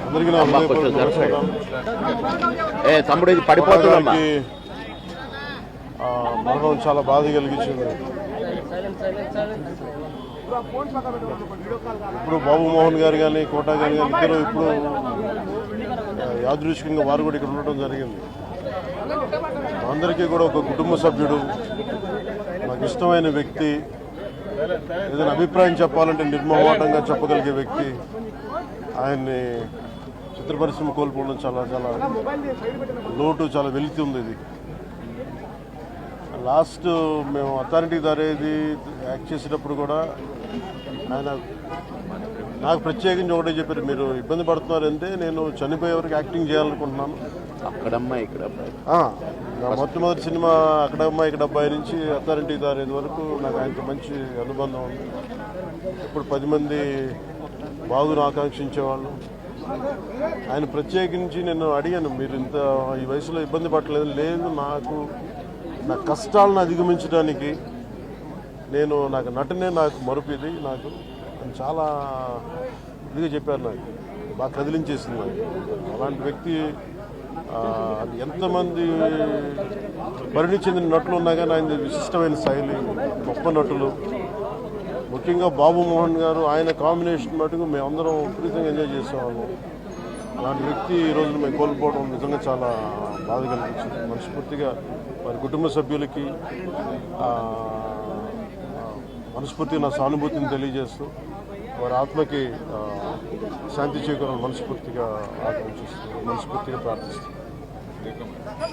అందరికీ నా హృదయపూర్వక నమస్కారం. తమ్ముడు ఇది పడిపోతుందమ్మా. మరణం చాలా బాధ కలిగించింది. ఇప్పుడు బాబు మోహన్ గారు కానీ కోటా గారు కానీ ఇద్దరు ఇప్పుడు యాదృచ్ఛికంగా వారు కూడా ఇక్కడ ఉండటం జరిగింది. అందరికీ కూడా ఒక కుటుంబ సభ్యుడు, నాకు ఇష్టమైన వ్యక్తి, ఏదైనా అభిప్రాయం చెప్పాలంటే నిర్మోహమాటంగా చెప్పగలిగే వ్యక్తి. ఆయన్ని చిత్ర పరిశ్రమ కోల్పోవడం చాలా చాలా లోటు, చాలా వెలితి ఉంది. ఇది లాస్ట్ మేము అథారిటీ దారేది యాక్ట్ చేసేటప్పుడు కూడా ఆయన నాకు ప్రత్యేకించి ఒకటే చెప్పారు, మీరు ఇబ్బంది పడుతున్నారంటే నేను చనిపోయే వరకు యాక్టింగ్ చేయాలనుకుంటున్నాను. అక్కడమ్మా ఇక్కడ మొట్టమొదటి సినిమా అక్కడమ్మా ఇక్కడ అబ్బాయి నుంచి అథారిటీ దారేది వరకు నాకు ఆయనతో మంచి అనుబంధం ఉంది. ఇప్పుడు 10 మంది బాగును ఆకాంక్షించేవాళ్ళు. ఆయన ప్రత్యేకించి నేను అడిగాను, మీరు ఇంత ఈ వయసులో ఇబ్బంది పడలేదు. లేదు, నా కష్టాలను అధిగమించడానికి నాకు నటనే నాకు మరుపుది, నాకు చాలా ఇదిగా చెప్పారు. నాకు బాగా కదిలించేసింది. నాకు అలాంటి వ్యక్తి ఎంతమంది పరిణి చెందిన నటులు ఉన్నా కానీ ఆయన విశిష్టమైన శైలి, గొప్ప నటులు. ముఖ్యంగా బాబు మోహన్ గారు, ఆయన కాంబినేషన్ మటుకు మేమందరం విపరీతంగా ఎంజాయ్ చేసేవాళ్ళం. అలాంటి వ్యక్తి ఈ రోజు మేము కోల్పోవడం నిజంగా చాలా బాధ కలిగించింది. మనస్ఫూర్తిగా వారి కుటుంబ సభ్యులకి మనస్ఫూర్తిగా నా సానుభూతిని తెలియజేస్తూ వారి ఆత్మకి శాంతి చేకూరాలని మనస్ఫూర్తిగా ఆకాంక్షిస్తూ, మనస్ఫూర్తిగా ప్రార్థిస్తూ.